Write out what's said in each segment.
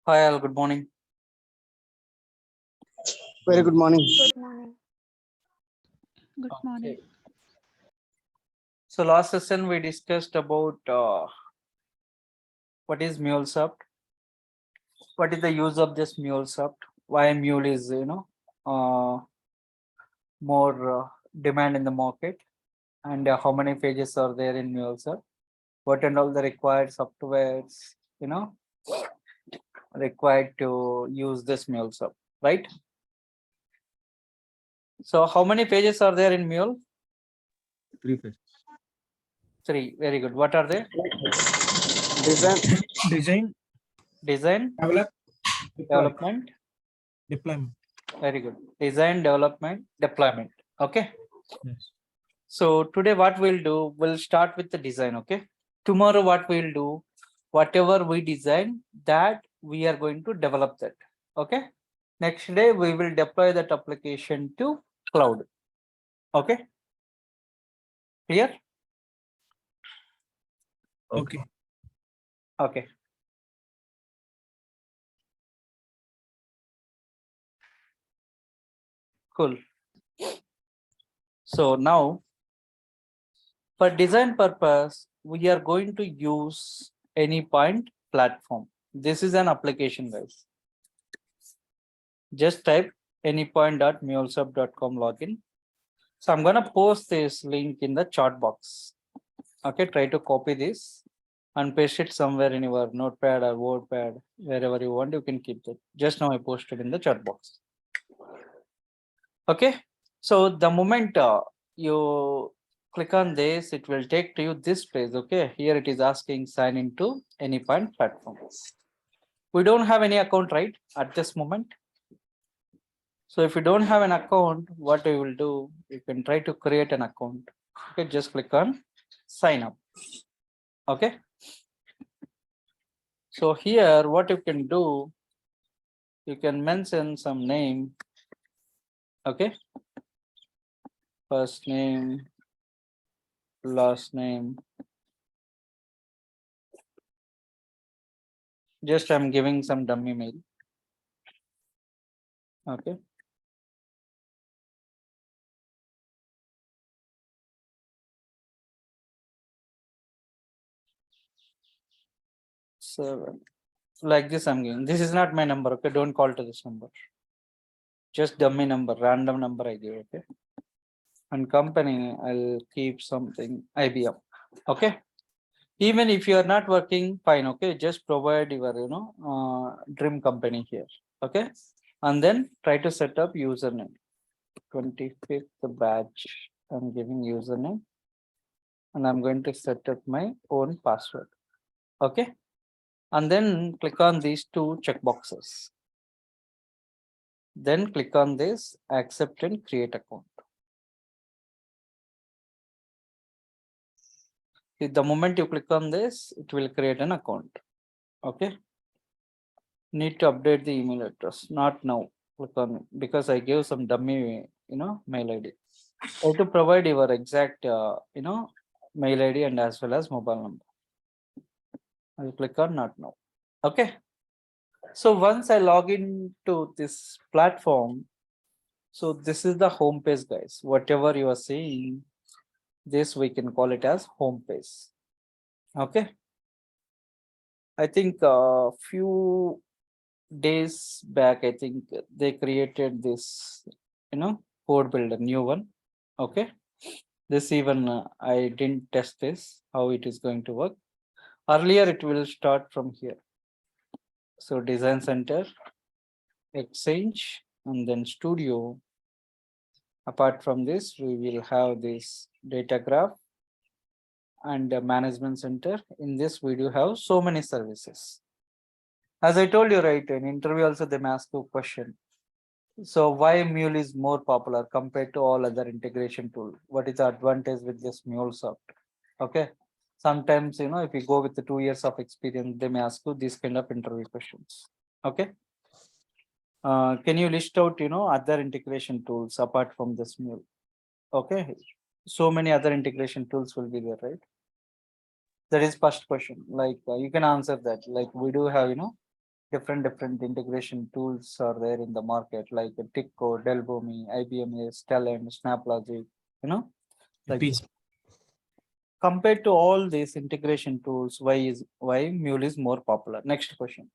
Hi, all. Good morning. Very good morning. Good morning. Good morning. Okay. So last session we discussed about what is MuleSoft, what is the use of this MuleSoft, why Mule is more demand in the market, and how many pages are there in MuleSoft, what and all the required softwares required to use this MuleSoft, right? So how many pages are there in Mule? 3 pages. 3. Very good. What are they? Design, Design, development, deployment. very good. Design, development, deployment. Okay. Yes. So today what we'll do, we'll start with the design. Okay. Tomorrow what we'll do, whatever we design, that we are going to develop that. Okay. Next day we will deploy that application to cloud. Okay. Clear? Okay. Okay. Cool. So now for design purpose, we are going to use AnyPoint platform. This is an application, guys. Just type anypoint.mulesoft.com login. So I'm gonna post this link in the chat box. Okay, try to copy this and paste it somewhere in your notepad or wordpad, wherever you want, you can keep it. Just now I posted in the chat box. Okay, so the moment you click on this, it will take to you this place. Okay, here it is asking sign into AnyPoint platform. We don't have any account right at this moment. So if you don't have an account, what you will do, you can try to create an account. Okay, just click on sign up. Okay. So here, what you can do, you can mention some name. Okay. First name, last name. Just I'm giving some dummy mail. Okay. So like this, I'm giving. This is not my number. Okay, don't call to this number. Just dummy number, random number I give. Okay. And company, I'll keep something IBM. Okay. Even if you are not working, fine. Okay, just provide your dream company here. Okay, and then try to set up username. 25th batch. I'm giving username, and I'm going to set up my own password. Okay, and then click on these two checkboxes. Then click on this accept and create account. The moment you click on this, it will create an account. Okay. Need to update the email address. Not now. Click on it because I gave some dummy, mail ID. Try to provide your exact, mail ID and as well as mobile number. I'll click on not now. Okay. So once I log in to this platform, so this is the home page, guys. Whatever you are seeing, this we can call it as home page. Okay. I think a few days back, I think they created this, code builder, new one. Okay. This even I didn't test this, how it is going to work. Earlier, it will start from here. So design center, exchange, and then studio. Apart from this, we will have this data graph and the management center. In this, we do have so many services. As I told you, right, in interview also they may ask you a question. So why Mule is more popular compared to all other integration tool? What is the advantage with this MuleSoft? Okay. Sometimes, if you go with the 2 years of experience, they may ask you these kind of interview questions. Okay. Can you list out, other integration tools apart from this Mule? Okay. So many other integration tools will be there, right? That is first question. Like you can answer that. Like we do have, different integration tools are there in the market, like Tikko, Delbumi, IBM, Talent, SnapLogic, you know, like Peace. compared to all these integration tools, why Mule is more popular? Next question.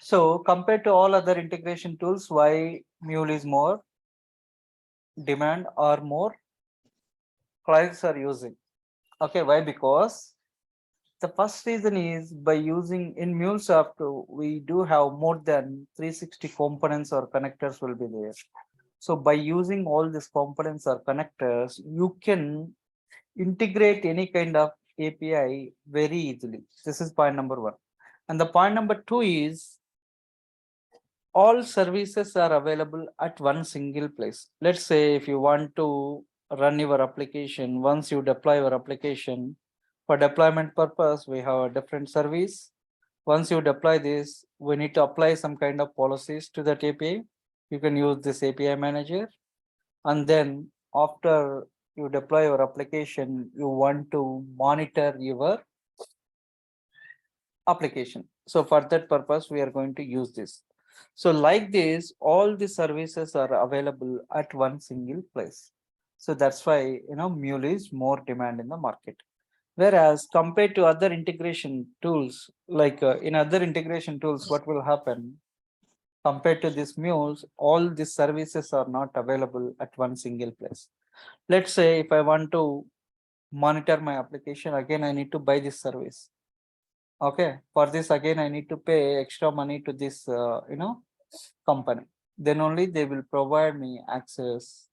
So compared to all other integration tools, why Mule is more demand or more clients are using? Okay, why? Because the first reason is by using in MuleSoft, we do have more than 360 components or connectors will be there. So by using all these components or connectors, you can integrate any kind of API very easily. This is point number one. And the point number two is all services are available at one single place. Let's say if you want to run your application, once you deploy your application, for deployment purpose, we have a different service. Once you deploy this, we need to apply some kind of policies to that API. You can use this API manager. And then after you deploy your application, you want to monitor your application. So for that purpose, we are going to use this. So like this, all the services are available at one single place. So that's why, Mule is more demand in the market. Whereas compared to other integration tools, like in other integration tools, what will happen? Compared to these mules, all these services are not available at one single place. Let's say if I want to monitor my application, again, I need to buy this service. Okay, for this, again, I need to pay extra money to this, company. Then only they will provide me access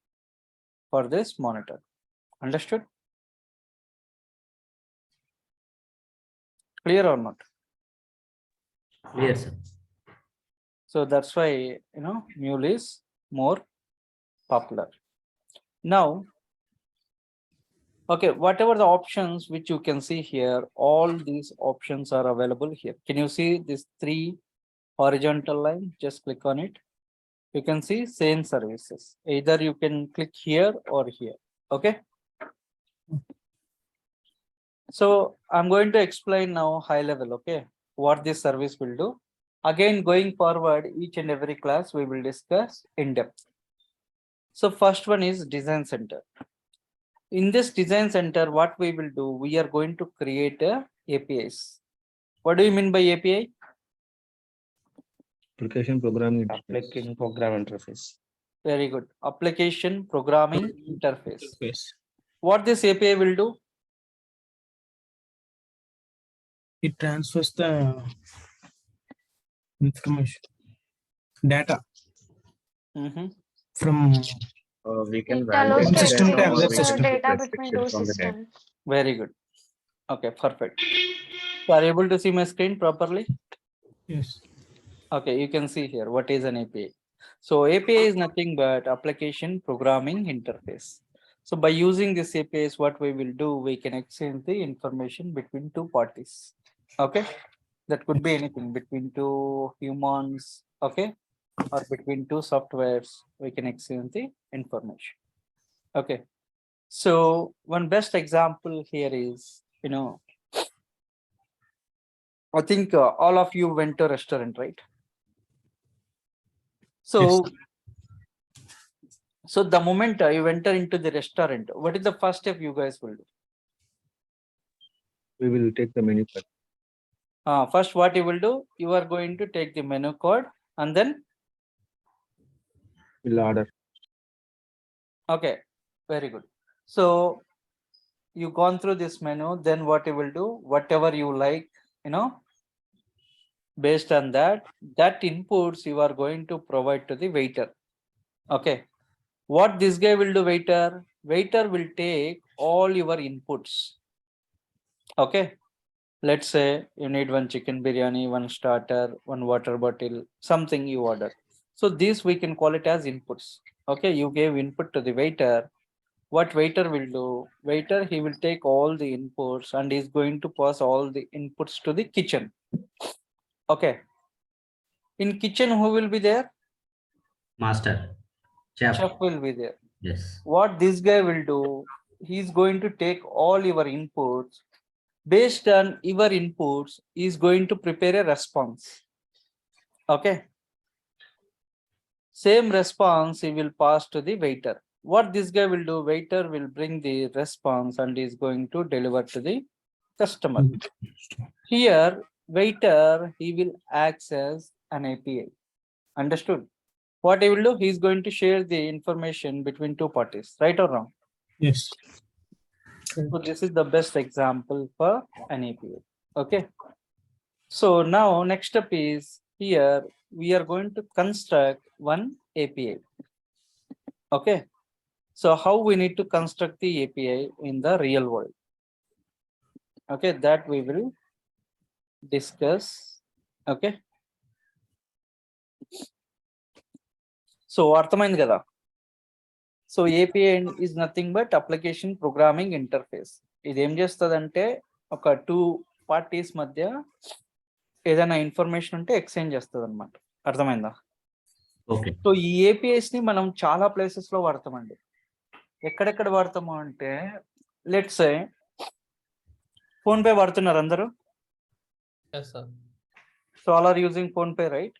for this monitor. Understood? Clear or not? Clear, sir. So that's why, Mule is more popular. Now, okay, whatever the options which you can see here, all these options are available here. Can you see these three horizontal line? Just click on it. You can see same services. Either you can click here or here. Okay. So I'm going to explain now high level, okay, what this service will do. Again, going forward, each and every class we will discuss in depth. So first one is design center. In this design center, what we will do, we are going to create a APIs. What do you mean by API? Application programming. Application program interface. Very good. Application programming interface. Yes. What this API will do? It transfers the information, data from We can It allows One to system to exchange another the system. data between two systems. Very good. Okay, perfect. So are you able to see my screen properly? Yes. Okay, you can see here what is an API. So API is nothing but application programming interface. So by using this APIs, what we will do, we can exchange the information between two parties. Okay, that could be anything between two humans, okay, or between two softwares, we can exchange the information. Okay, so one best example here is, I think all of you went to a restaurant, right? So, so the moment you enter into the restaurant, what is the first step you guys will do? We will take the menu card. First, what you will do, you are going to take the menu card and then? We'll order. Okay, very good. So you gone through this menu, then what you will do, whatever you like, based on that inputs you are going to provide to the waiter. Okay, what this guy will do, waiter will take all your inputs. Okay, let's say you need one chicken biryani, one starter, one water bottle, something you order. So this we can call it as inputs. Okay, you gave input to the waiter. What waiter will do, he will take all the inputs and is going to pass all the inputs to the kitchen. Okay, in kitchen who will be there? Master. Chef will be there. Yes. What this guy will do, he's going to take all your inputs. Based on your inputs, he's going to prepare a response. Okay. Same response he will pass to the waiter. What this guy will do, waiter will bring the response and is going to deliver to the customer. Here, waiter, he will access an API. Understood? What he will do, he is going to share the information between two parties, right or wrong? Yes. So this is the best example for an API. Okay. So now next step is here we are going to construct one API. Okay. So how we need to construct the API in the real world? Okay, that we will discuss. Okay. So అర్థమైంది కదా. So API is nothing but application programming interface. ఇది ఏం చేస్తుందంటే ఒక two parties మధ్య ఏదైనా information ఉంటే exchange చేస్తుంది అనమాట. అర్థమైందా? ఓకే. సో ఈ APIs ని మనం చాలా ప్లేసెస్ లో వాడతామండి. ఎక్కడెక్కడ వాడతాము అంటే లెట్స్ సే ఫోన్ పే వాడుతున్నారు అందరూ. So all are using PhonePe, right?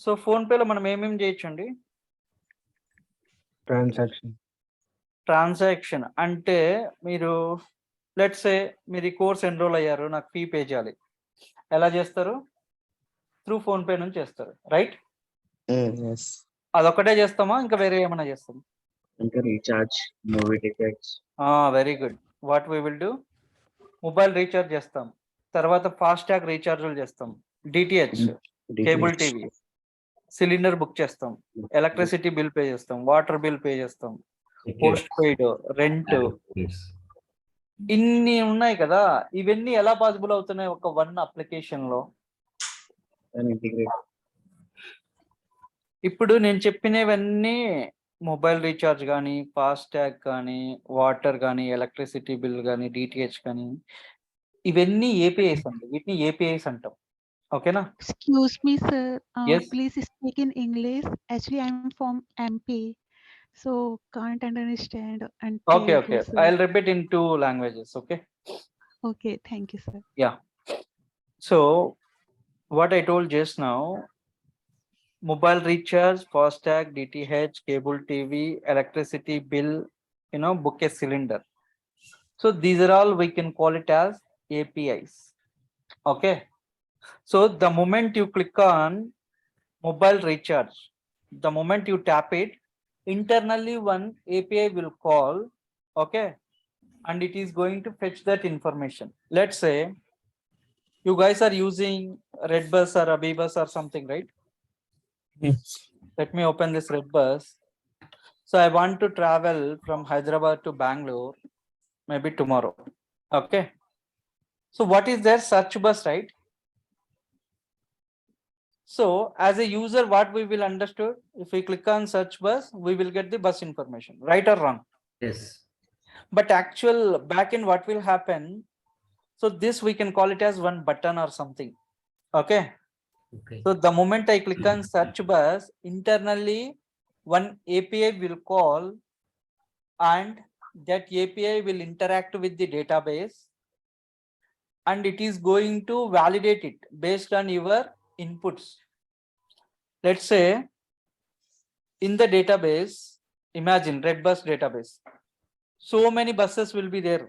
So ఫోన్ పేలో మనం ఏమేమి చేయొచ్చండి? ట్రాన్సాక్షన్ అంటే మీరు లెట్స్ సే మీరు ఈ కోర్స్ ఎన్రోల్ అయ్యారు, నాకు ఫీ పే చేయాలి. ఎలా చేస్తారు? త్రూ ఫోన్ పే నుంచి చేస్తారు, రైట్? అదొకటే చేస్తామా, ఇంకా వేరే ఏమైనా చేస్తాం? ఇంకా recharge, movie tickets. Very good. What we will do, mobile recharge చేస్తాం, తర్వాత ఫాస్టాగ్ రీఛార్జ్లు చేస్తాం, DTH, cable TV, cylinder book చేస్తాం, ఎలక్ట్రిసిటీ బిల్ పే చేస్తాం, వాటర్ బిల్ పే చేస్తాం, పోస్ట్ పెయిడ్, రెంట్, ఇన్ని ఉన్నాయి కదా. ఇవన్నీ ఎలా పాసిబుల్ అవుతున్నాయి ఒక వన్ అప్లికేషన్ లో? ఇప్పుడు నేను చెప్పినవన్నీ మొబైల్ రీఛార్జ్ కానీ, ఫాస్టాగ్ కానీ, వాటర్ కానీ, ఎలక్ట్రిసిటీ బిల్ కానీ, డిటిహెచ్ కానీ, ఇవన్నీ ఏపీఐస్ అండి. వీటిని ఏపీఐస్ అంటాం. ఓకేనా? Excuse me, sir. Yes. Please speak in English. Actually, I'm from MP, so can't understand and Okay. Telugu, sir. I'll repeat in two languages. Okay. Okay, thank you, sir. Yeah. So what I told just now, mobile recharge, fastag, DTH, cable TV, electricity bill, book a cylinder. So these are all we can call it as APIs. Okay. So the moment you click on mobile recharge, the moment you tap it, internally one API will call, okay, and it is going to fetch that information. Let's say you guys are using Redbus or Abibus or something, right? Yes. Let me open this Redbus. So I want to travel from Hyderabad to Bangalore, maybe tomorrow. Okay. So what is their search bus, right? So as a user, what we will understood, if we click on search bus, we will get the bus information, right or wrong? Yes. But actual backend, what will happen? So this we can call it as one button or something. Okay. Okay. So the moment I click on search bus, internally one API will call, and that API will interact with the database, and it is going to validate it based on your inputs. Let's say in the database, imagine Redbus database, so many buses will be there,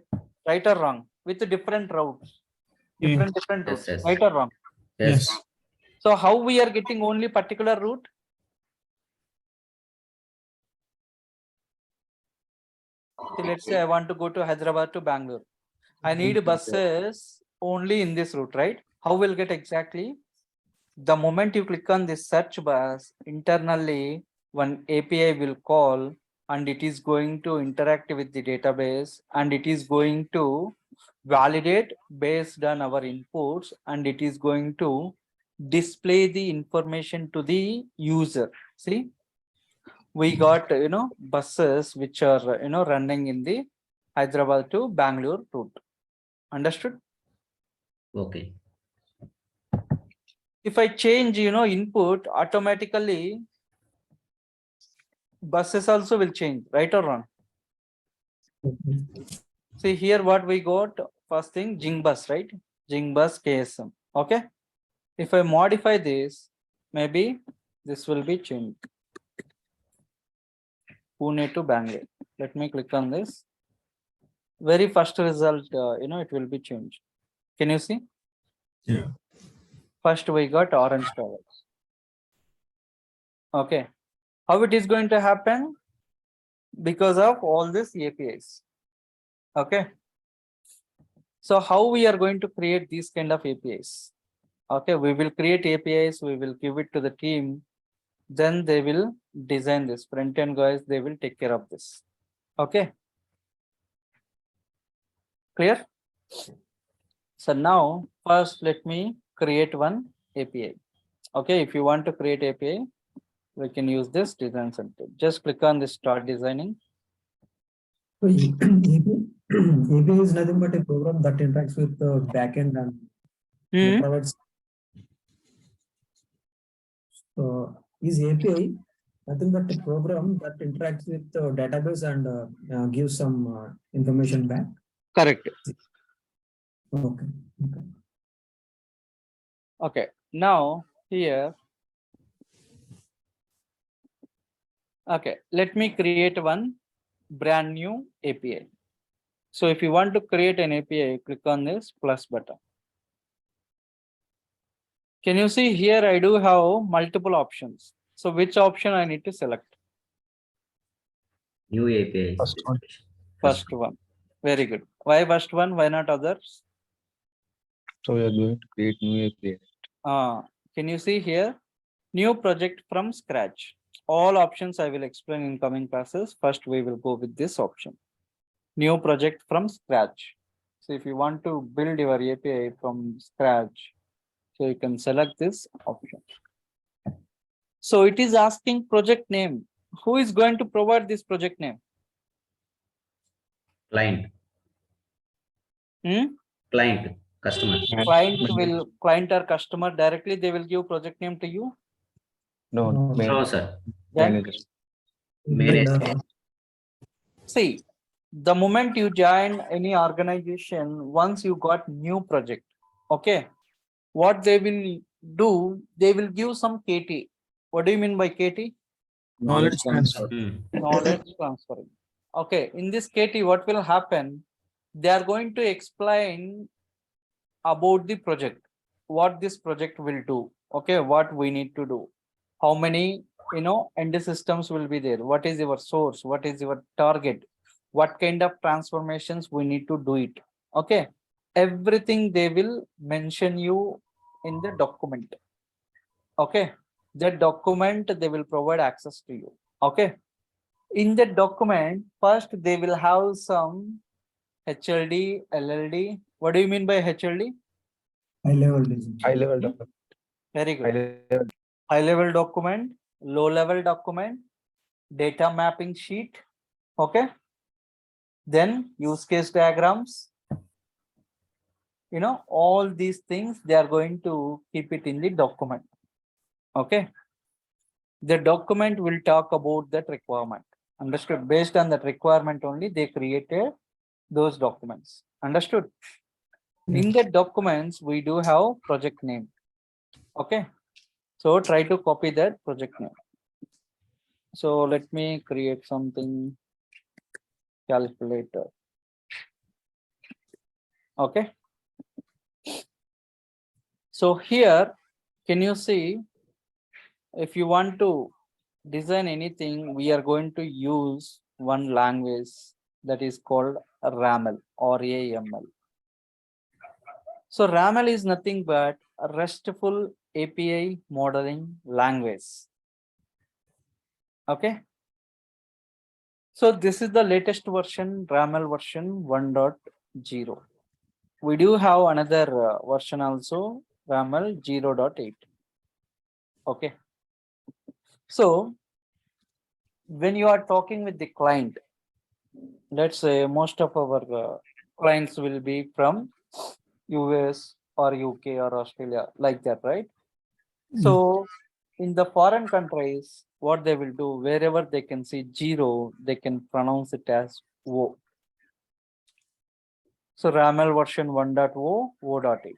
right or wrong, with different routes, different routes, Yes. right or wrong? Yes. So how we are getting only particular route? So let's say I want to go to Hyderabad to Bangalore. I need buses only in this route, right? How will get exactly? The moment you click on this search bus, internally one API will call, and it is going to interact with the database, and it is going to validate based on our inputs, and it is going to display the information to the user. See, we got buses which are running in the Hyderabad to Bangalore route. Understood? Okay. If I change input, automatically buses also will change, right or wrong? See here what we got, first thing Jing bus, right? Jing bus KSM. Okay. If I modify this, maybe this will be changed. Pune to Bangalore. Let me click on this. Very first result, it will be changed. Can you see? Yeah. First we got orange colors. Okay. How it is going to happen? Because of all these APIs. Okay. So how we are going to create these kind of APIs? Okay, we will create APIs, we will give it to the team, then they will design this. Front end guys, they will take care of this. Okay. Clear? So now first let me create one API. Okay, if you want to create API, we can use this design center. Just click on this start designing. So API is nothing but a program that interacts with the backend and provides. So is API nothing but a program that interacts with the database and gives some information back? Correct. Okay. Okay. Now here. Okay, let me create one brand new API. So if you want to create an API, click on this plus button. Can you see here I do have multiple options. So which option I need to select? New API. First one. First one. Very good. Why first one? Why not others? So we are going to create new API. Can you see here? New project from scratch. All options I will explain in coming classes. First, we will go with this option. New project from scratch. So if you want to build your API from scratch, so you can select this option. So it is asking project name. Who is going to provide this project name? Client. Client. Customer. Client or customer directly they will give project name to you. No, No, sir. Then Manager. see, the moment you join any organization, once you got new project, okay, what they will do, they will give some KT. What do you mean by KT? knowledge transfer. Knowledge transferring. Okay, in this KT, what will happen? They are going to explain about the project, what this project will do. Okay, what we need to do, how many end systems will be there, what is your source, what is your target, what kind of transformations we need to do it. Okay, everything they will mention you in the document. Okay, that document they will provide access to you. Okay, in the document first they will have some HLD, LLD. What do you mean by HLD? High level design. High level document. Very good. High level document, low level document, data mapping sheet. Okay. Then use case diagrams. All these things they are going to keep it in the document. Okay. The document will talk about that requirement. Understood? Based on that requirement only, they created those documents. Understood? In the documents, we do have project name. Okay. So try to copy that project name. So let me create something, calculator. Okay. So here, can you see, if you want to design anything, we are going to use one language that is called RAML or AML. So RAML is nothing but a RESTful API modeling language. Okay. So this is the latest version, RAML version 1.0. We do have another version also, RAML 0.8. Okay. So when you are talking with the client, let's say most of our clients will be from US or UK or Australia, like that, right? So in the foreign countries, what they will do, wherever they can see 0, they can pronounce it as O. So RAML version 1.0, O.8.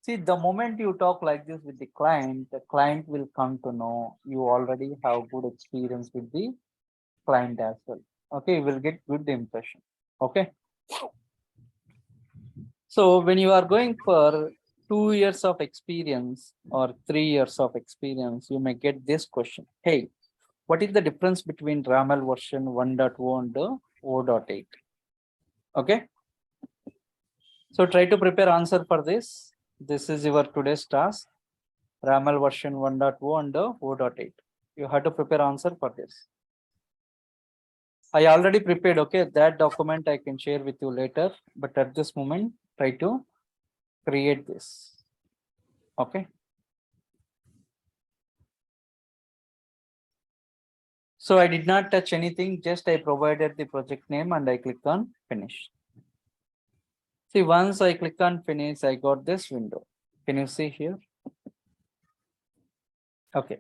See, the moment you talk like this with the client will come to know you already have good experience with the client as well. Okay, you will get good impression. Okay. So when you are going for 2 years of experience or 3 years of experience, you may get this question. Hey, what is the difference between RAML version 1.0 and 0.8? Okay. So try to prepare answer for this. This is your today's task. RAML version 1.0 and 0.8. You have to prepare answer for this. I already prepared, okay, that document I can share with you later, but at this moment, try to create this, okay. So I did not touch anything, just I provided the project name and I click on finish. See, once I click on finish, I got this window. Can you see here? Okay.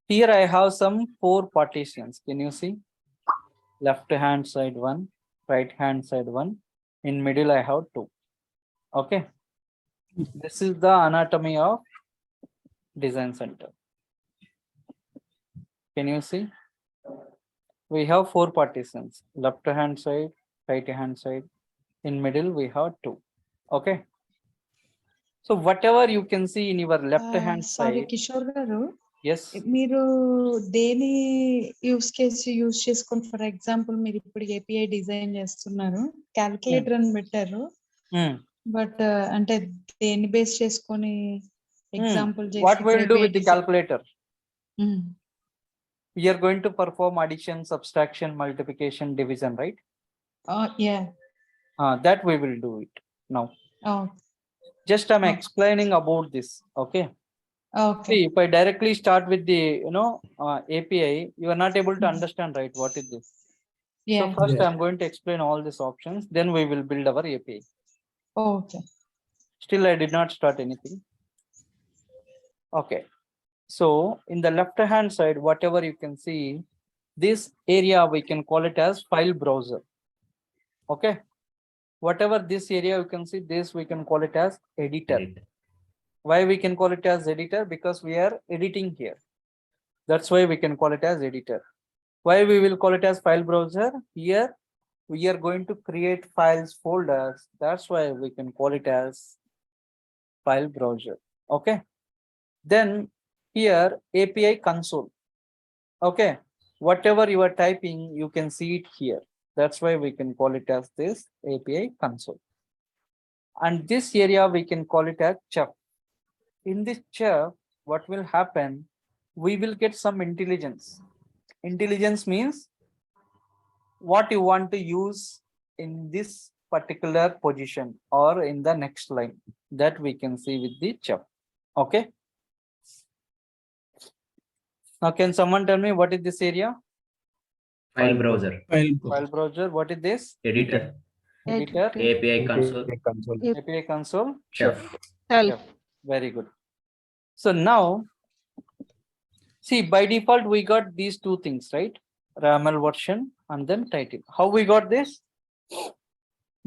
Here I have some 4 partitions. Can you see? Left hand side 1, right hand side 1. In middle I have 2. Okay. This is the anatomy of design center. Can you see? We have 4 partitions. Left hand side, right hand side. In middle we have 2. Okay. So whatever you can see in your left hand Sorry, side. Kishore garu. Yes. మీరు దేని use case use చేసుకొని for example మీరు ఇప్పుడు API design చేస్తున్నారు calculator అని పెట్టారు but అంటే దేని బేస్ చేసుకొని ఎగ్జాంపుల్ చేసి What we'll do with the calculator? We are going to perform addition, subtraction, multiplication, division, right? Yeah. That we will do it now. Oh. Just I'm explaining about this. Okay. Okay. See, if I directly start with the API, you are not able to understand, right? What is this? Yeah. So first Yeah. I'm going to explain all these options. Then we will build our API. Okay. Still, I did not start anything. Okay. So in the left hand side, whatever you can see, this area we can call it as file browser. Okay. Whatever this area you can see, this we can call it as editor. Why we can call it as editor? Because we are editing here. That's why we can call it as editor. Why we will call it as file browser? Here we are going to create files folders. That's why we can call it as file browser. Okay. Then here API console. Okay. Whatever you are typing, you can see it here. That's why we can call it as this API console. And this area we can call it as chef. In this chef, what will happen? We will get some intelligence. Intelligence means what you want to use in this particular position or in the next line. That we can see with the chef. Okay. Now can someone tell me what is this area? File browser. File browser. What is this? Editor. Editor. API console. API console. Chef. Chef. Very good. So now, see, by default, we got these 2 things, right? RAML version and then title. How we got this?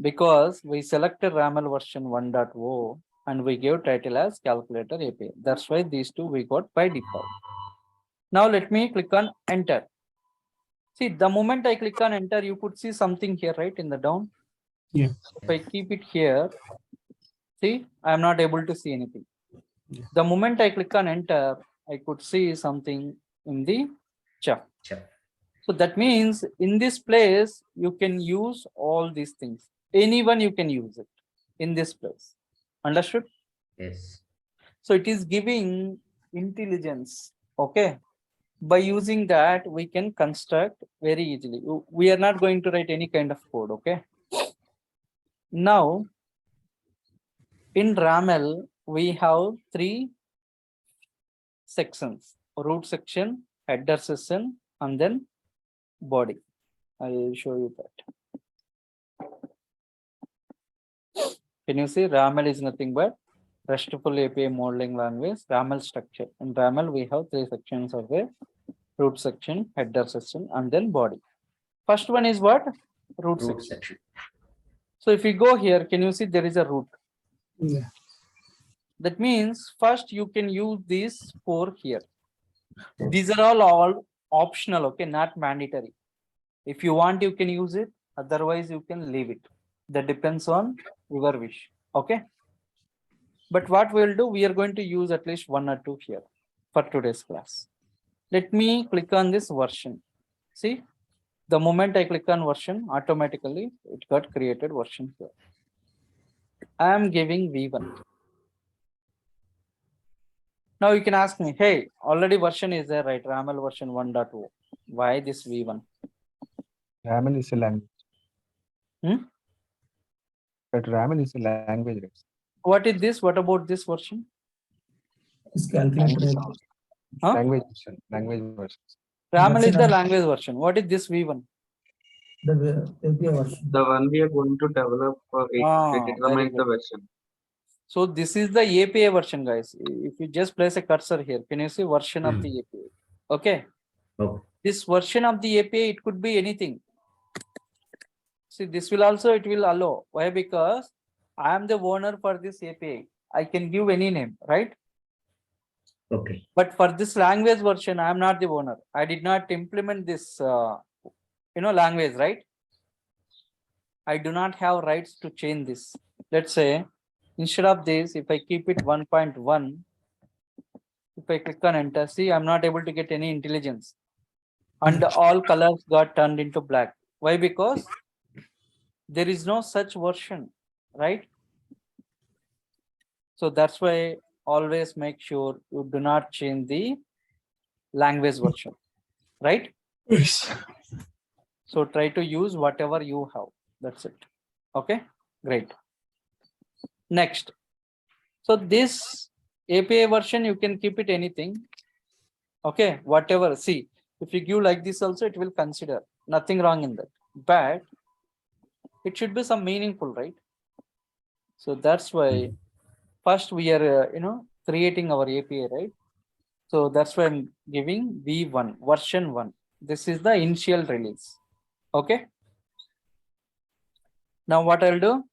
Because we selected RAML version 1.0 and we gave title as calculator API. That's why these 2 we got by default. Now let me click on enter. See, the moment I click on enter, you could see something here, right? In the down. Yeah. If I keep it here, see, I am not able to see anything. The moment I click on enter, I could see something in the chart. So that means in this place, you can use all these things. Anyone you can use it in this place. Understood? Yes. So it is giving intelligence. Okay. By using that, we can construct very easily. We are not going to write any kind of code. Okay. Now, in RAML, we have 3 sections: root section, header section, and then body. I will show you that. Can you see RAML is nothing but RESTful API modeling language, RAML structure. In RAML, we have 3 sections of the root section, header section, and then body. First one is what? Root section. So if you go here, can you see there is a root? Yeah. That means first you can use these 4 here. These are all optional, okay, not mandatory. If you want, you can use it. Otherwise, you can leave it. That depends on your wish. Okay. But what we'll do, we are going to use at least 1 or 2 here for today's class. Let me click on this version. See, the moment I click on version, automatically it got created version here. I am giving V1. Now you can ask me, hey, already version is there, right? RAML version 1.2. Why this V1? Ramen is a language. Hmm? But Ramen is a language. Right? What is this? What about this version? Is calculator. Huh? Language version. Language version. RAML is Version the of- language version. What is this V1? The API version. The one we are going to develop it Very determines the good. version. So this is the API version, guys. If you just place a cursor here, can you see version of the API? Okay. Okay. This version of the API, it could be anything. See, this will also, it will allow. Why? Because I am the owner for this API. I can give any name, right? Okay. But for this language version, I am not the owner. I did not implement this, language, right? I do not have rights to change this. Let's say, instead of this, if I keep it 1.1, if I click on enter, see, I'm not able to get any intelligence. And all colors got turned into black. Why? Because there is no such version, right? So that's why always make sure you do not change the language version, right? Yes. So try to use whatever you have. That's it. Okay, great. Next. So this API version, you can keep it anything. Okay, whatever. See, if you give like this also, it will consider. Nothing wrong in that. But it should be some meaningful, right? So that's why first we are, creating our API, right? So that's why I'm giving V1, version 1. This is the initial release. Okay. Now what I'll do,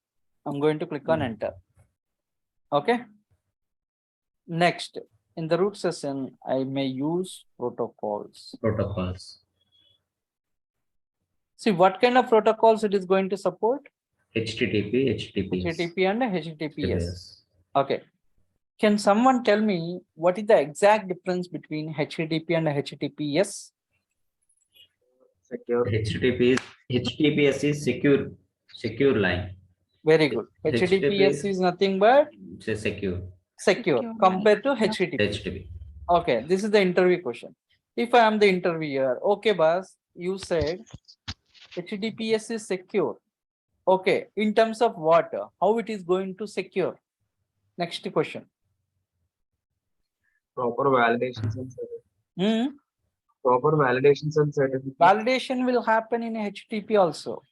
I'm going to click on enter. Okay. Next, in the root session, I may use protocols. Protocols. See what kind of protocols it is going to support? HTTP, HTTPS. HTTP and HTTPS. HTTPS. Okay. Can someone tell me what is the exact difference between HTTP and HTTPS? Secure. HTTPS is secure line. Very good. HTTPS is nothing but It's a secure. secure Secure compared to line. HTTP. HTTP. Okay, this is the interview question. If I am the interviewer, okay, boss, you said HTTPS is secure. Okay, in terms of what? How it is going to secure? Next question. Proper validations and certificates. Hmm? Proper validations and certificates. Validation will happen in HTTP also.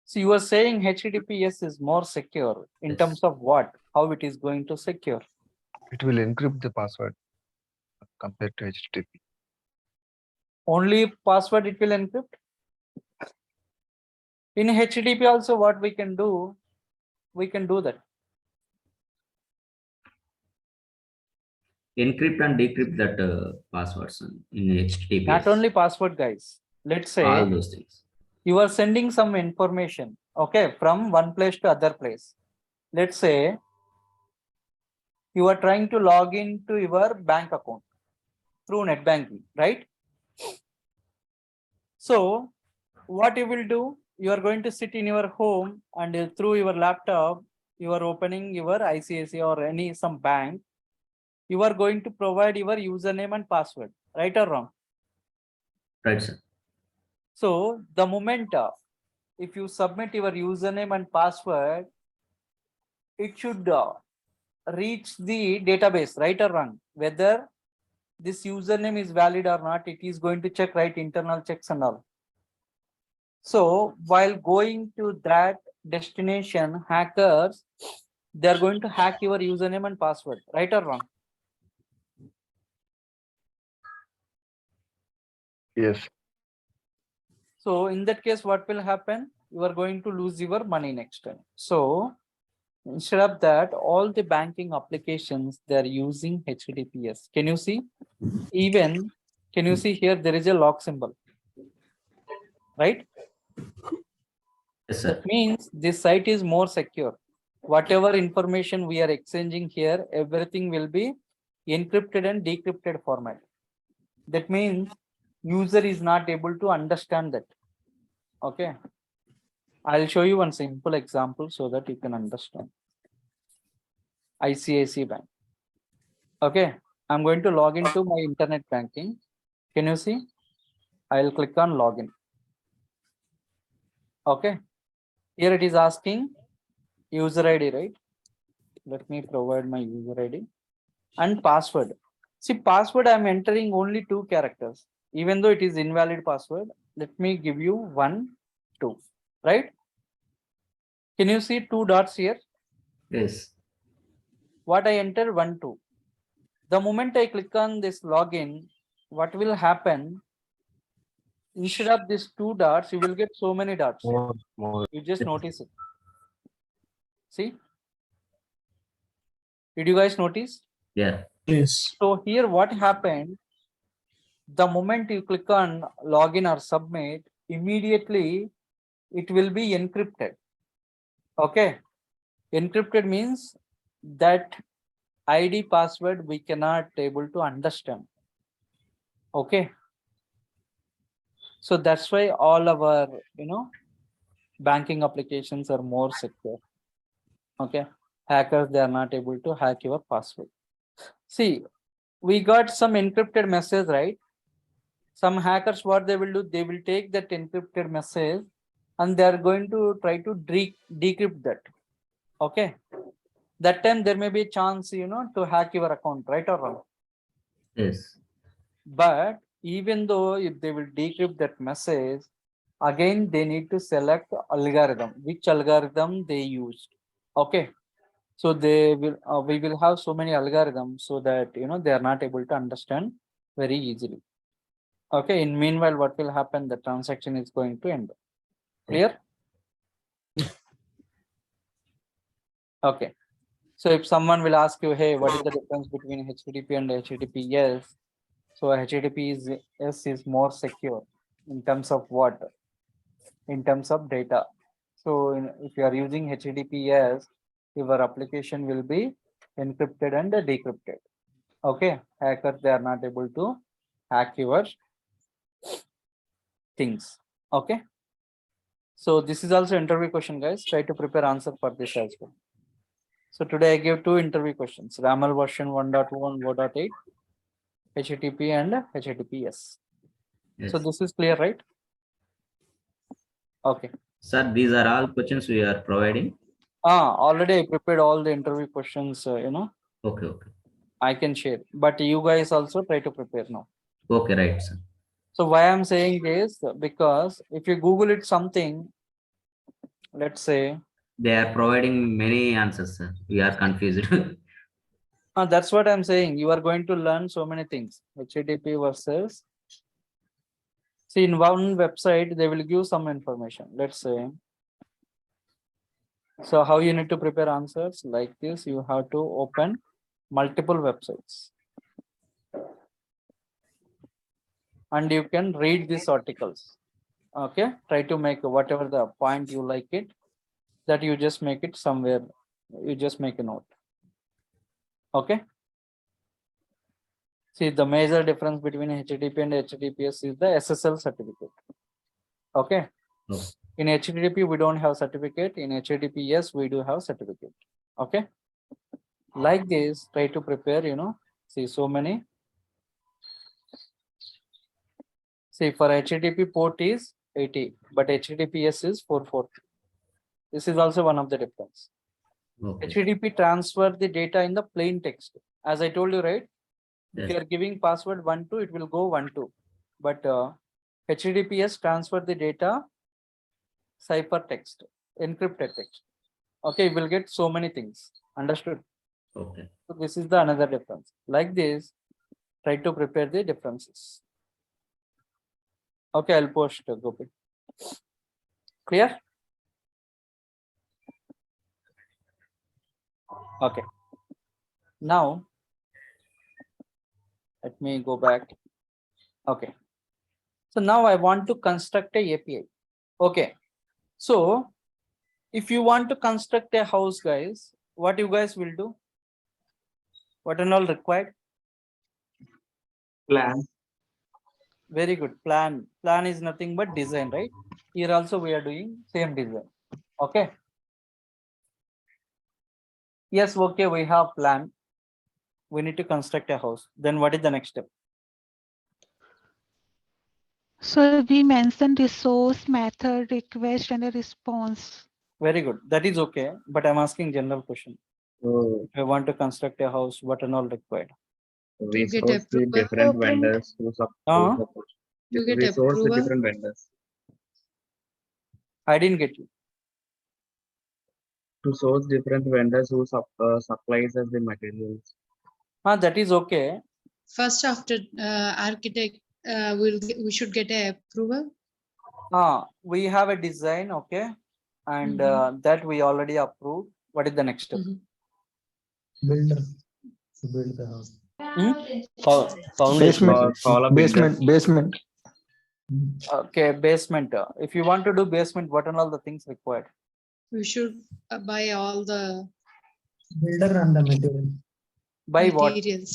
So you are saying HTTPS is more secure in Yes. terms of what? How it is going to secure? It will encrypt the password compared to HTTP. Only password it will encrypt. In HTTP also what we can do that. Encrypt and decrypt that passwords in HTTPS. Not only password, guys. Let's say all those things. you are sending some information, okay, from one place to other place. Let's say you are trying to log into your bank account through net banking, right? So what you will do, you are going to sit in your home and through your laptop, you are opening your ICICI or some bank. You are going to provide your username and password, right or wrong? Right, sir. So the moment if you submit your username and password, it should reach the database, right or wrong? Whether this username is valid or not, it is going to check, right? Internal checks and all. So while going to that destination, hackers, they are going to hack your username and password, right or wrong? Yes. So in that case, what will happen? You are going to lose your money next time. So Instead of that, all the banking applications, they're using HTTPS. Can you see? Even, can you see here, there is a lock symbol, right? Yes, sir. That means this site is more secure. Whatever information we are exchanging here, everything will be encrypted and decrypted format. That means user is not able to understand that. Okay. I'll show you one simple example so that you can understand. ICICI Bank. Okay. I'm going to log into my internet banking. Can you see? I'll click on login. Okay. Here it is asking user ID, right? Let me provide my user ID and password. See, password I'm entering only 2 characters. Even though it is invalid password, let me give you 1, 2, right? Can you see 2 dots here? Yes. What I enter 1, 2. The moment I click on this login, what will happen? Instead of these 2 dots, you will get so many dots. More. You just notice it. See? Did you guys notice? Yeah. Yes. So here what happened? The moment you click on login or submit, immediately it will be encrypted. Okay. Encrypted means that ID password we cannot able to understand. Okay. So that's why all our, banking applications are more secure. Okay. Hackers, they are not able to hack your password. See, we got some encrypted message, right? Some hackers, what they will do, they will take that encrypted message and they are going to try to decrypt that. Okay. That time there may be a chance, to hack your account, right or wrong? Yes. But even though if they will decrypt that message, again they need to select algorithm, which algorithm they used. Okay. So they will, we will have so many algorithms so that, they are not able to understand very easily. Okay. In meanwhile, what will happen? The transaction is going to end. Clear? Okay. So if someone will ask you, hey, what is the difference between HTTP and HTTPS? So HTTPS is more secure in terms of what? In terms of data. So if you are using HTTPS, your application will be encrypted and decrypted. Okay. Hackers, they are not able to hack your things. Okay. So this is also interview question, guys. Try to prepare answer for this as well. So today I gave 2 interview questions, RAML version 1.2 and 1.8, HTTP and HTTPS. Yes. So this is clear, right? Okay. Sir, these are all questions we are providing. Already I prepared all the interview questions, Okay, okay. I can share, but you guys also try to prepare now. Okay, right, sir. So why I'm saying this, because if you Google it something, let's say, They are providing many answers, sir. We are confused. that's what I'm saying. You are going to learn so many things. HTTP versus, see, in one website, they will give some information. Let's say, so how you need to prepare answers like this, you have to open multiple websites. And you can read these articles. Okay. Try to make whatever the point you like it, that you just make it somewhere. You just make a note. Okay. See, the major difference between HTTP and HTTPS is the SSL certificate. Okay. Oh. In HTTP, we don't have certificate. In HTTPS, we do have certificate. Okay. Like this, try to prepare, see so many. See, for HTTP port is 80, but HTTPS is 440. This is also one of the difference. Okay. HTTP transfer the data in the plain text. As I told you, right? If Yes. you are giving password 1, 2, it will go 1, 2. But HTTPS transfer the data cipher text, encrypted text. Okay, you will get so many things. Understood? Okay. So this is the another difference. Like this, try to prepare the differences. Okay, I'll post Gopi. Clear? Okay. Now, let me go back. Okay. So now I want to construct a API. Okay. So if you want to construct a house, guys, what you guys will do? What and all required? Plan. Very good. Plan. Plan is nothing but design, right? Here also we are doing same design. Okay. Yes, okay, we have plan. We need to construct a house. Then what is the next step? So we mentioned resource, method, request, and a response. Very good. That is okay. But I'm asking general question. So I want to construct a house. What and all required? we get source the approval different for vendors who Uh-huh. support. To get We source the approval. different vendors I didn't get you. to source different vendors who supplies us the materials. That is okay. First, after architect, we should get a approval. We have a design, okay, and Mhm. that we already approved. What is the next step? Mhm. Builder to build the house. Foundation. Basement. Okay, basement. If you want to do basement, what and all the things required? We should buy all the Builder and the material. By what? materials.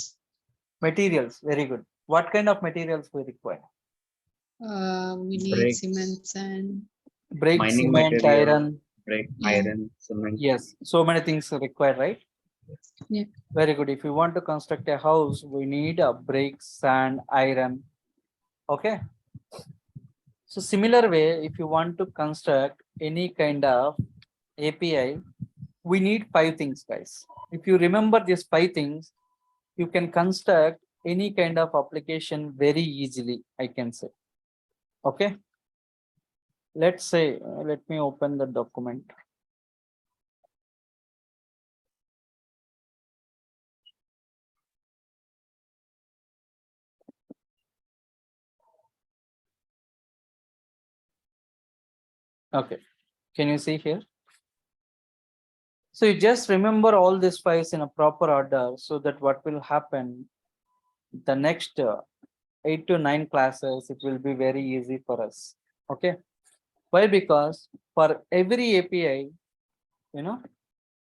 Materials. Very good. What kind of materials we require? We need Bricks. cement and Brick, Mining cement, material. iron. Brick, Yeah. iron, cement. Yes, so many things are required, right? Yeah. Very good. If you want to construct a house, we need a brick, sand, iron. Okay. So similar way, if you want to construct any kind of API, we need 5 things, guys. If you remember these 5 things, you can construct any kind of application very easily, I can say. Okay. Let's say, let me open the document. Okay. Can you see here? So you just remember all these files in a proper order so that what will happen the next 8 to 9 classes, it will be very easy for us. Okay. Why? Because for every API,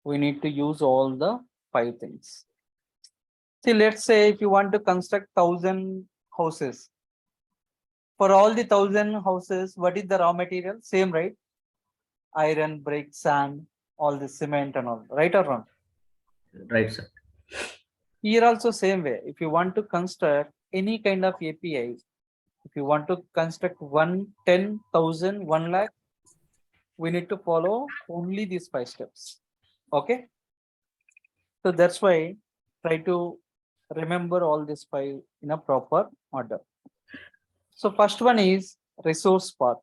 we need to use all the 5 things. See, let's say if you want to construct 1,000 houses, for all the 1,000 houses, what is the raw material? Same, right? Iron, brick, sand, all the cement and all, right or wrong? Right, sir. Here also same way. If you want to construct any kind of API, if you want to construct 10,000, 1 lakh, we need to follow only these 5 steps. Okay. So that's why try to remember all these 5 in a proper order. So first one is resource path.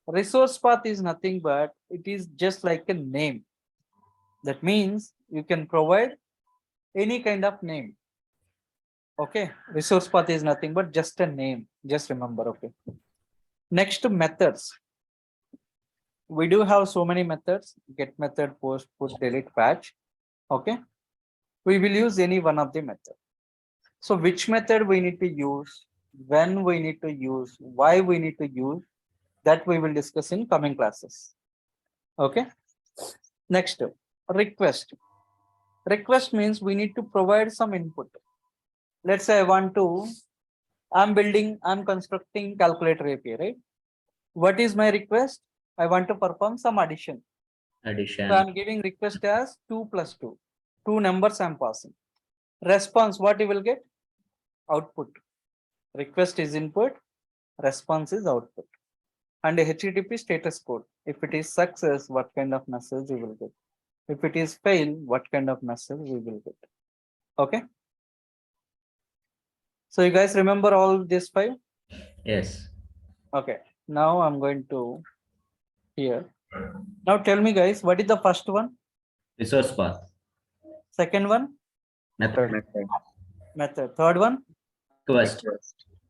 Resource path is nothing but it is just like a name. That means you can provide any kind of name. Okay, resource path is nothing but just a name. Just remember. Okay. Next to methods. We do have so many methods: get method, post, put, delete, patch. Okay. We will use any one of the method. So which method we need to use, when we need to use, why we need to use, that we will discuss in coming classes. Okay. Next, request. Request means we need to provide some input. Let's say I'm constructing calculator API, right? What is my request? I want to perform some addition. Addition. So I'm giving request as 2 plus 2. 2 numbers I'm passing. Response, what you will get? Output. Request is input, response is output. And a HTTP status code. If it is success, what kind of message you will get? If it is fail, what kind of message we will get? Okay. So you guys remember all these 5? Yes. Okay. Now I'm going to here. Now tell me, guys, what is the first one? Resource path. Second one? Method. Method. Third one? Request.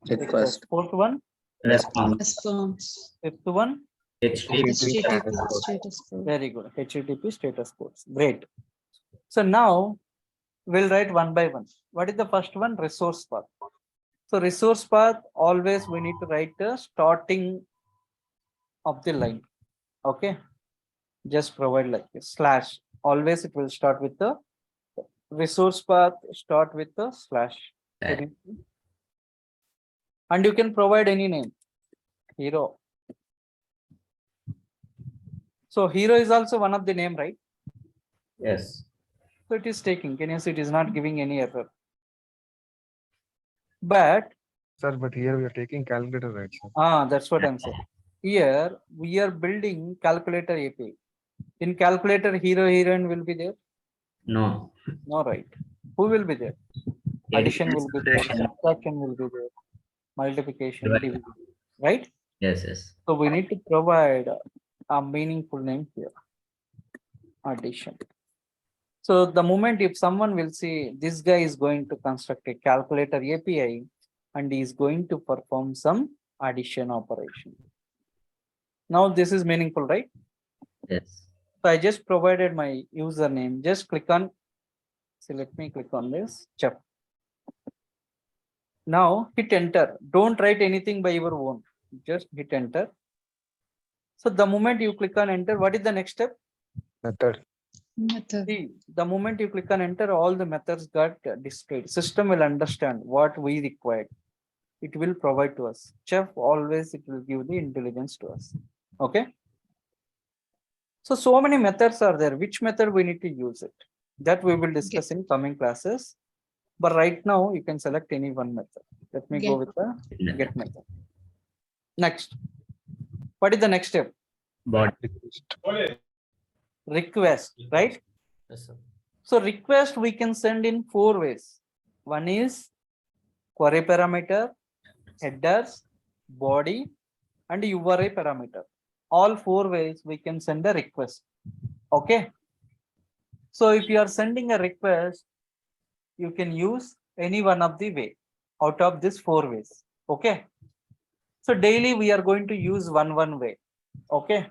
Request. Fourth one? Response. Response. Fifth one? HTTP. HTTP status code. Very good. HTTP status codes. Great. So now we'll write one by one. What is the first one? Resource path. So resource path, always we need to write the starting of the line. Okay. Just provide like a slash. Always it will start with the resource path, start with the slash. Right. And you can provide any name. Hero. So hero is also one of the name, right? Yes. So it is taking. Can you see it is not giving any error? But Sir, but here we are taking calculator, right, sir? that's what I'm saying. Here we are building calculator API. In calculator, hero, heroine will be there. No. No, right. Who will be there? Addition will be there. Subtraction will be there. Multiplication, division, right? Yes, yes. So we need to provide a meaningful name here. Addition. So the moment if someone will see this guy is going to construct a calculator API and he is going to perform some addition operation. Now this is meaningful, right? Yes. So I just provided my username. Just click on. So let me click on this. Check. Now hit enter. Don't write anything by your own. Just hit enter. So the moment you click on enter, what is the next step? Method. Method. See, the moment you click on enter, all the methods got displayed. System will understand what we required. It will provide to us. Chef, always it will give the intelligence to us. Okay. So many methods are there. Which method we need to use it? That we will discuss in coming classes. But right now you can select any one method. Let me go with the get method. Next. What is the next step? Body. Request, right? Yes, sir. So request we can send in 4 ways. One is query parameter, headers, body, and URI parameter. All 4 ways we can send a request. Okay. So if you are sending a request, you can use any one of the way out of these 4 ways. Okay. So daily we are going to use one way. Okay.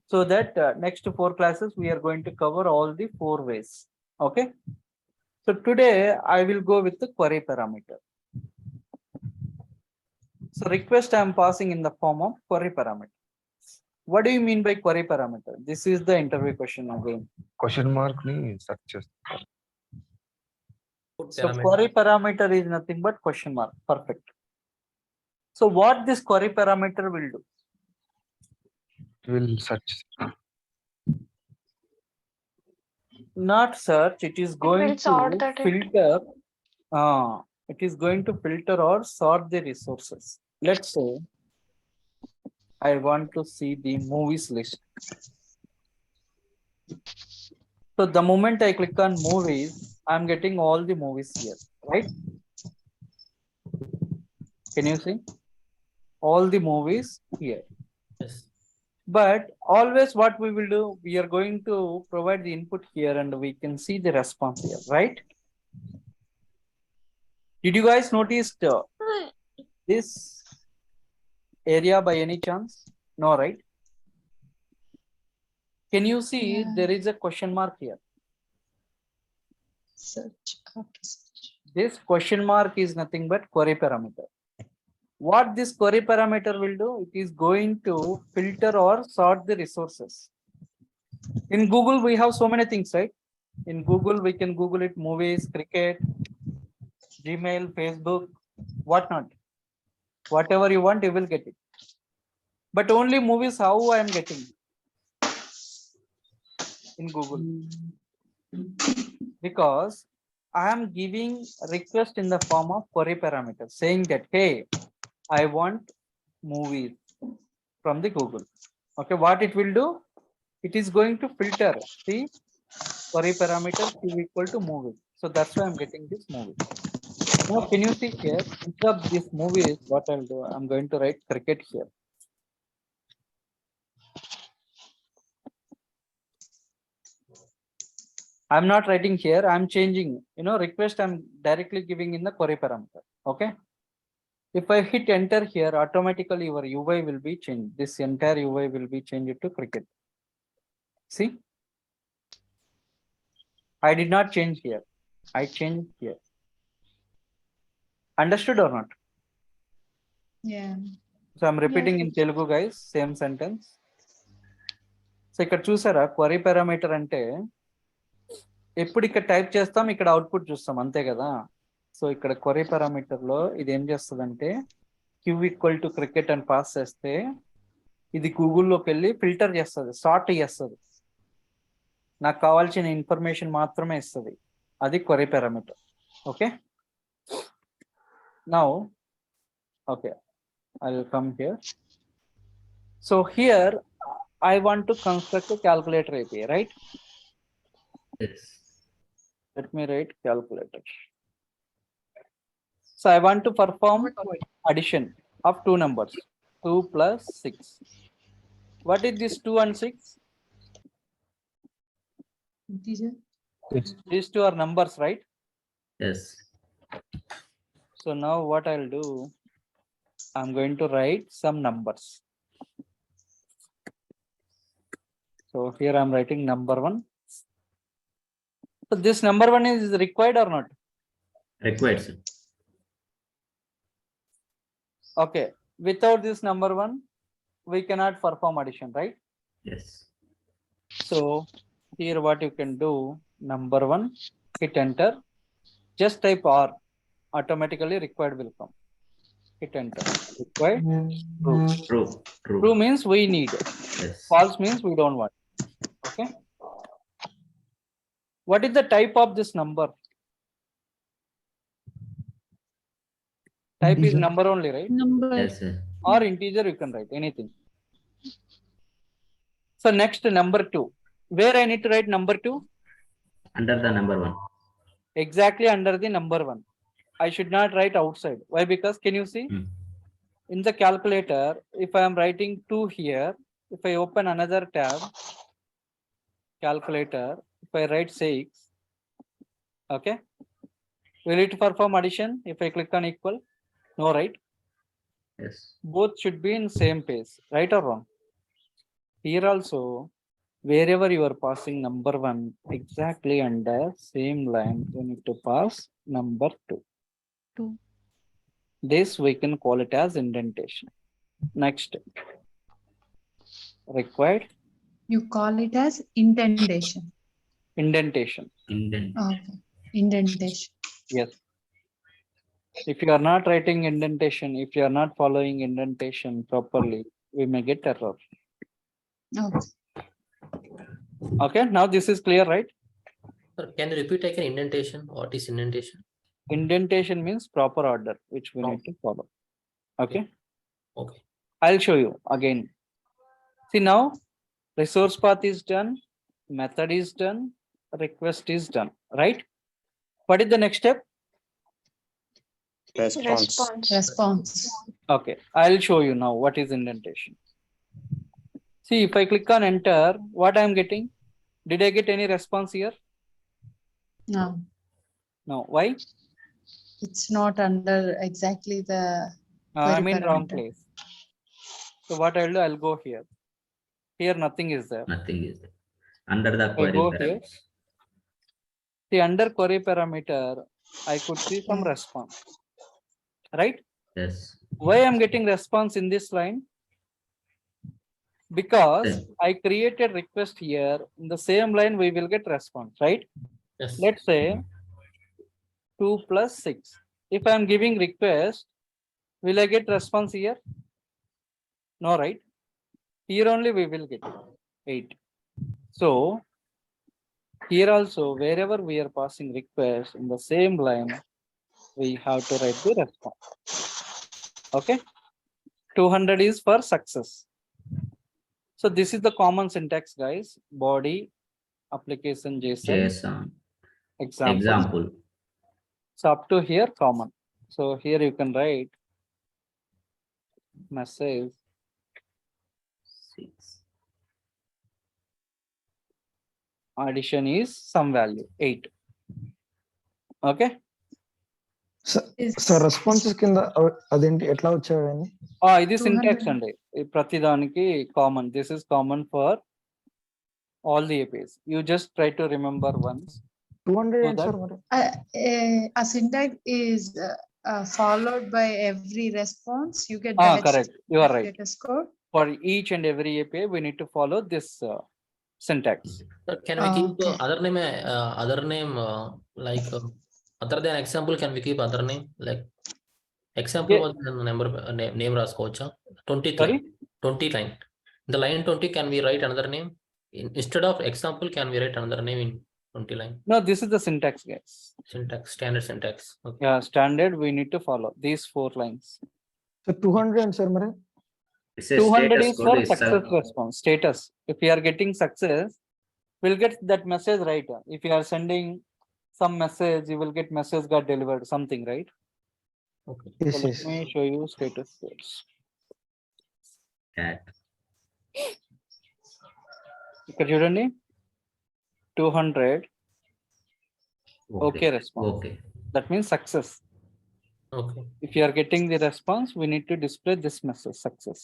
So that next 4 classes we are going to cover all the 4 ways. Okay. So today I will go with the query parameter. So request I am passing in the form of query parameter. What do you mean by query parameter? This is the interview question again. Question mark ni search. So query parameter is nothing but question mark. Perfect. So what this query parameter will do? It will search. Not search, it is going to filter. It is going to filter or sort the resources. Let's say I want to see the movies list. So the moment I click on movies, I'm getting all the movies here, right? Can you see? All the movies here. Yes. But always what we will do, we are going to provide the input here and we can see the response here, right? Did you guys notice this area by any chance? No, right? Can you see there is a question mark here? Search. This question mark is nothing but query parameter. What this query parameter will do, it is going to filter or sort the resources. In Google, we have so many things, right? In Google, we can Google it, movies, cricket, Gmail, Facebook, whatnot. Whatever you want, you will get it. But only movies, how I am getting in Google? Because I am giving request in the form of query parameter saying that, hey, I want movies from the Google. Okay, what it will do? It is going to filter the query parameter Q equal to movie. So that's why I'm getting this movie. Now, can you see here? Instead of this movie, what I'll do? I'm going to write cricket here. I'm not writing here. I'm changing. Request I'm directly giving in the query parameter. Okay. If I hit enter here, automatically your UI will be changed. This entire UI will be changed to cricket. See? I did not change here. I changed here. Understood or not? Yeah. So I'm repeating in Telugu, guys, same sentence. So ఇక్కడ చూసారా query parameter అంటే ఎప్పుడు ఇక్కడ type చేస్తాం ఇక్కడ output చూస్తాం అంతే కదా. సో ఇక్కడ క్వరీ పారామీటర్ లో ఇది ఏం చేస్తుందంటే క్యూ ఈక్వల్ టు క్రికెట్ అని పాస్ చేస్తే ఇది గూగుల్లోకి వెళ్ళి ఫిల్టర్ చేస్తుంది, సార్ట్ చేస్తుంది, నాకు కావాల్సిన ఇన్ఫర్మేషన్ మాత్రమే ఇస్తుంది. అది query parameter. Okay, now okay I will come here. So here I want to construct a calculator API, right? Yes. Let me write calculator. So I want to perform addition of two numbers, 2 plus 6. What is this 2 and 6? Integer. These two are numbers, right? Yes. So now what I'll do, I'm going to write some numbers. So here I'm writing number 1. So this number 1 is required or not? Required, sir. Okay, without this number 1, we cannot perform addition, right? Yes. So here what you can do, number 1, hit enter, just type R, automatically required will come. Hit enter. Required, true. True. True. True means we need, Yes. false means we don't want. Okay. What is the type of this number? Type is Integer. number only, right? Number. Yes, sir. Or integer, you can write anything. So next, number 2. Where I need to write number 2? Under the number 1. Exactly under the number 1. I should not write outside. Why? Because can you see in the calculator, if I am writing 2 here, if I open another tab, calculator, if I write 6, okay, will it perform addition if I click on equal? No, right? Yes. Both should be in same page, right or wrong? Here also, wherever you are passing number 1, exactly under same line, you need to pass number 2. 2. This we can call it as indentation. Next, required You call it as indentation. indentation. Indent. Okay. Indentation. Yes. If you are not writing indentation, if you are not following indentation properly, we may get error. Okay. Okay, now this is clear, right? Sir, can you repeat again indentation? What is indentation? Indentation means proper order, which we need to follow. Okay, Okay. I'll show you again. See now, resource path is done, method is done, request is done, right? What is the next step? Response. Okay, I'll show you now what is indentation. See, if I click on enter, what I'm getting? Did I get any response here? No, No. Why? it's not under exactly the I'm in wrong parameter. place. So what I'll do, I'll go here. Here nothing is there. Nothing is there. Under the I query go here. parameters. See, under query parameter, I could see some response, right? Yes. Why I'm getting response in this line? Because Yes. I created request here. In the same line, we will get response, right? Yes. Let's say 2 plus 6. If I'm giving request, will I get response here? No, right? Here only we will get 8. So here also, wherever we are passing request in the same line, we have to write the response. Okay, 200 is for success. So this is the common syntax, guys. Body, application JSON, JSON. example. Example. So up to here common. So here you can write message 6. addition is some value 8. Okay. Sir responses కింద అదేంటి ఎట్లా వచ్చాయండి? ఇది syntax అండి. ప్రతి దానికి common. This is common for all the APIs. You just try to remember once. 200 So and that- sir మరి A syntax is followed by every response. You get batch correct. You are right. status code. For each and every API, we need to follow this syntax. Sir, can we keep Okay. other name like other than example? Can we keep other name like example? Yeah. Was the number name రాసుకోవచ్చా? 20th Sorry? line. 20 line. The line 20, can we write another name instead of example? Can we write another name in 20 line? No, this is the syntax, guys. Syntax, standard syntax. Okay. Yeah, standard. We need to follow these 4 lines. So 200 and sir మరి It says 200 status is code for is success response status. If we are getting success, we'll get that message, right? If you are sending some message, you will get message got delivered, something, right? Okay. yes So let yes me show you status codes. cat. ఇక్కడ చూడండి 200 okay response. Okay. That means success. Okay. If you are getting the response, we need to display this message success.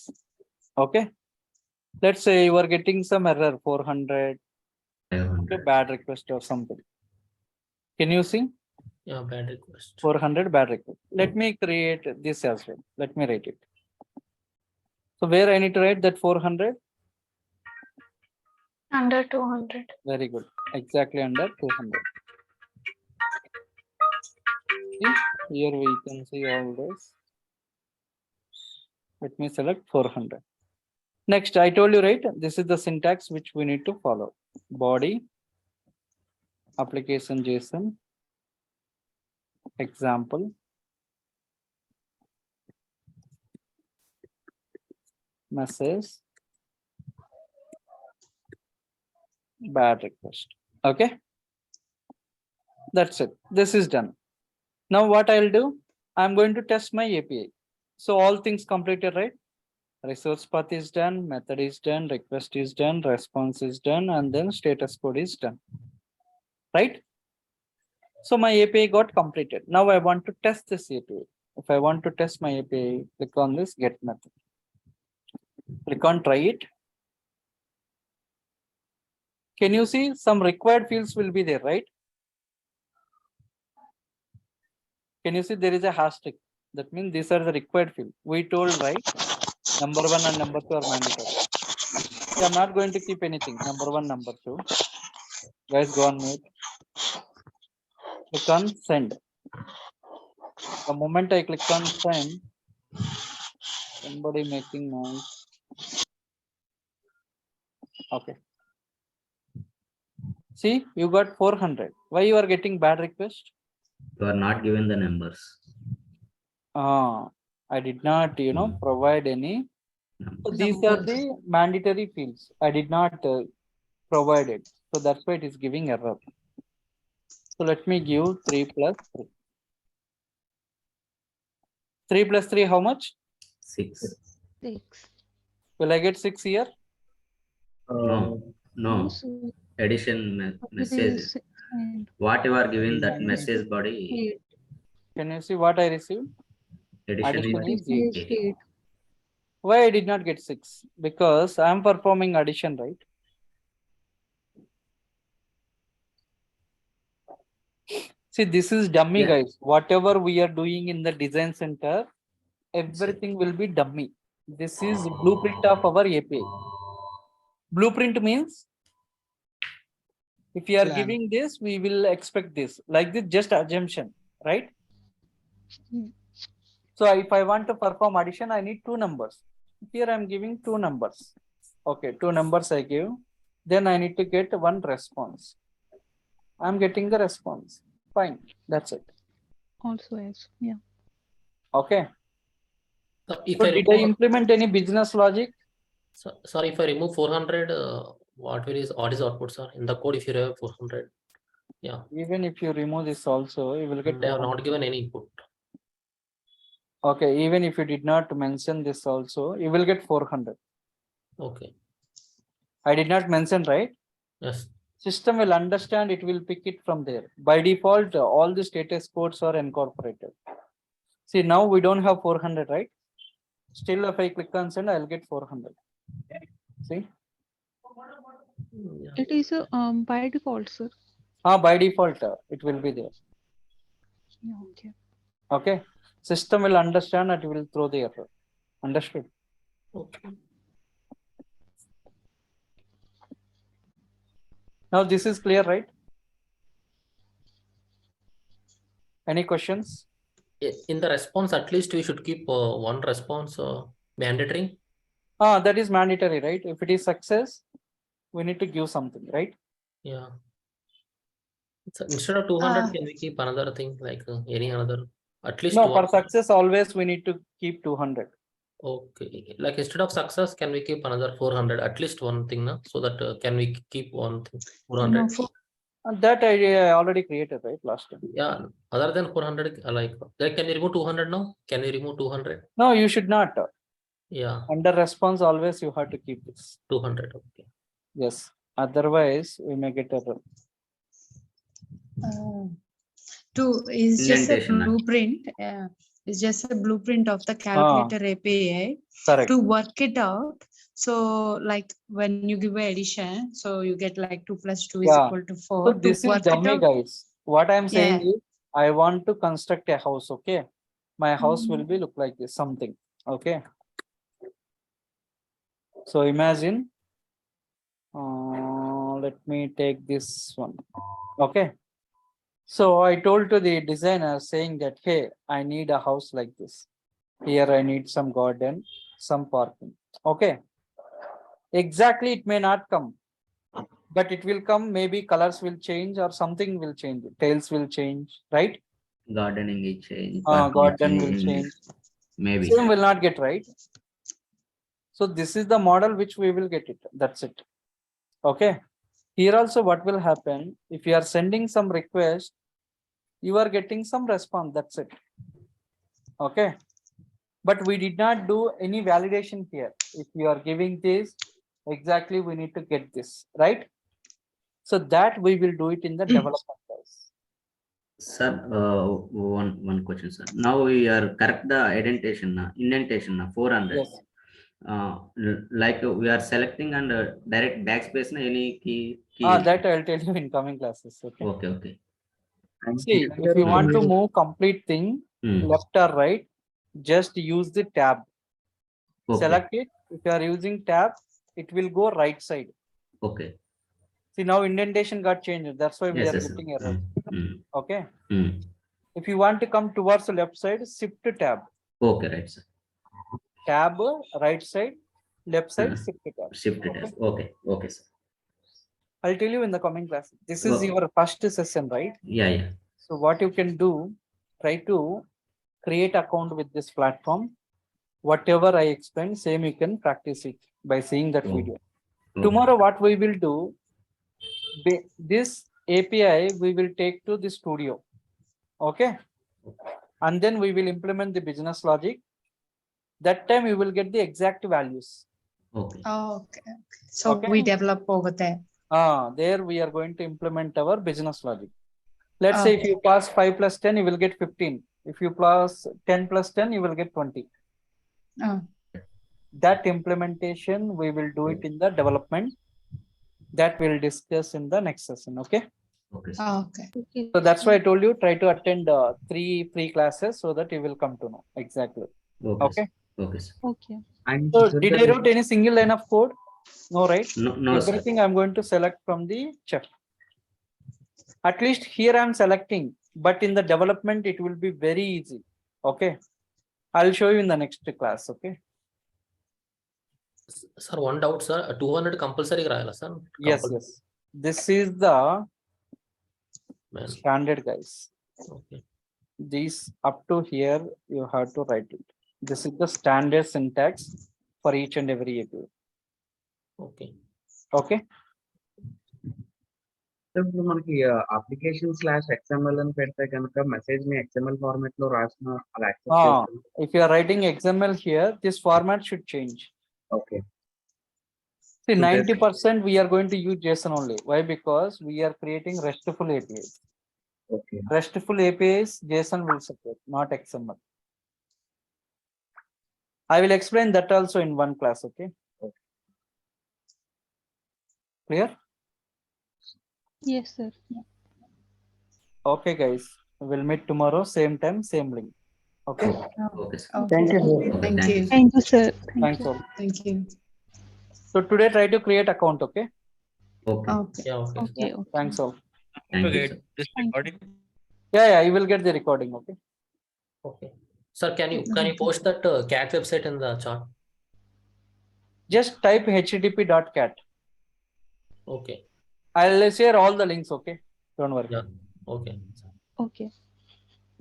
Okay. Let's say you are getting some error 400, okay, 500. bad request or something. Can you see? Yeah, bad request. 400 bad request. Let me create this as well. Let me write it. So where I need to write that 400? Under 200. Very good. Exactly under 200. See, here we can see all this. Let me select 400. Next, I told you, right? This is the syntax which we need to follow. Body, application JSON, example, message, bad request. Okay. That's it. This is done. Now what I'll do, I'm going to test my API. So all things completed, right? Resource path is done, method is done, request is done, response is done, and then status code is done. Right? So my API got completed. Now I want to test this API. If I want to test my API, click on this get method. Click on try it. Can you see some required fields will be there, right? Can you see there is a hashtag? That means these are the required fields. We told, right? Number 1 and number 2 are mandatory. So I'm not going to keep anything. Number 1, number 2. Guys, go on mute. Click on send. The moment I click on send, somebody making noise. Okay. See, you got 400. Why you are getting bad request? You are not given the numbers. I did not, provide any. So these are the mandatory fields. I did not provide it. So that's why it is giving error. So let me give 3 plus 3. 3 plus 3, how much? 6. 6. Will I get 6 here? No. So Addition message. What you are giving that message body. Can you see what I received? Addition is 8. Why I did not get 6? Because I am performing addition, right? See, this is dummy, Yeah. guys. Whatever we are doing in the design center, everything will be dummy. This is blueprint of our API. Blueprint means if you are giving this, we will expect this. Like this, just assumption, right? So if I want to perform addition, I need 2 numbers. Here I'm giving 2 numbers. Okay, 2 numbers I give. Then I need to get 1 response. I'm getting the response. Fine. That's it. also as, yeah. Okay. So if So I did I implement any business logic? sorry, if I remove 400, what is output, sir? In the code, if you have 400, yeah. Even if you remove this also, you will get. They have not given any input. Okay, even if you did not mention this also, you will get 400. Okay. I did not mention, right? Yes. System will understand, it will pick it from there. By default, all the status codes are incorporated. See, now we don't have 400, right? Still, if I click on send, I'll get 400. See? Yeah. It is by default, sir. By default, it will be there. Yeah, okay. Okay. System will understand and it will throw the error. Understood? Okay. Now this is clear, right? Any questions? In the response, at least we should keep one response mandatory. That is mandatory, right? If it is success, we need to give something, right? Yeah. So instead of 200, can we keep another thing like any another? At least No, one. for success, always we need to keep 200. Okay. Like instead of success, can we keep another 400? At least one thing, na? So that can we keep one thing 400? No, That I already created, right? Last time. Yeah. Other than 400, like can we remove 200 now? Can we remove 200? No, you should not. Yeah. Under response, always you have to keep this. 200. Okay. Yes. Otherwise, we may get error. is just a Indentation, blueprint. It's just a blueprint of the calculator API Correct. to work it out. So like when you give a addition, so you get like 2 plus 2 is Yeah. equal to So 4. this To is work it dummy, out, guys. What I'm saying Yeah. is, I want to construct a house. Okay, my house will be look like this, something. Okay. So imagine. Let me take this one. Okay. So I told to the designer saying that, hey, I need a house like this. Here I need some garden, some parking. Okay. Exactly, it may not come, but it will come. Maybe colors will change or something will change. Tails will change, right? gardening is change. Garden will change. Maybe. Same will not get right. So this is the model which we will get it. That's it. Okay. Here also what will happen if you are sending some request, you are getting some response. That's it. Okay. But we did not do any validation here. If you are giving this, exactly we need to get this, right? So that we will do it in the development phase. Sir, one question, sir. Now we are correct the indentation 400. Yes. Like we are selecting and direct backspace na any key. That I'll tell you in coming classes. Okay. Okay. See, if you want to move complete thing, left or right, just use the tab. Okay. Select it. If you are using tab, it will go right side. Okay. See, now indentation got changed. That's why we Yes, are yes, sir. getting error. Okay. Mm. If you want to come towards the left side, shift to tab. Okay, right, sir. Tab, right side, left side, shift to tab. Shift to tab. Okay, sir. I'll tell you in the coming class. This is your first session, right? Yeah. So what you can do, try to create account with this platform. Whatever I explained, same you can practice it by seeing that video. Tomorrow, what we will do, this API we will take to the studio. Okay. And then we will implement the business logic. That time you will get the exact values. Okay. Okay. So we develop over there. There we are going to implement our business logic. Let's say if you pass 5 plus 10, you will get 15. If you pass 10 plus 10, you will get 20. That implementation, we will do it in the development. That we'll discuss in the next session. Okay. Okay. So that's why I told you, try to attend 3 free classes so that you will come to know exactly. Okay. Okay, sir. Okay. So did I write any single line of code? No, right? No, Everything sir. I'm going to select from the chef. At least here I'm selecting, but in the development, it will be very easy. Okay. I'll show you in the next class. Okay. Sir, one doubt, sir. 200 compulsory rayala, sir. Yes. This is the standard, guys. Okay. These up to here, you have to write it. This is the standard syntax for each and every API. Okay. ఇప్పుడు మనకి application /XML అని పెడితే కనుక message ని XML format లో రాసిన అలా accept చేస్తాం. If you are writing XML here, this format should change. Okay. See, 90% we are going to use JSON only. Why? Because we are creating RESTful APIs. Okay. RESTful APIs, JSON will support, not XML. I will explain that also in one class. Okay. Clear? Yes, sir. Okay, guys. We'll meet tomorrow, same time, same link. Okay. Okay, sir. Okay. Thank you, sir. Okay, Thank thank you, you. sir. Thank you, sir. Thanks Thank you. all. Thank you. So today try to create account. Okay. Okay, Okay. Yeah, okay. Okay, okay. Thanks all. thank you, Get sir. this Thank you. recording. Yeah, you will get the recording. Okay. Okay. Sir, can you post that cat website in the chat? Just type http.cat. Okay. I'll share all the links. Okay. Don't worry. Yeah. Okay. Okay.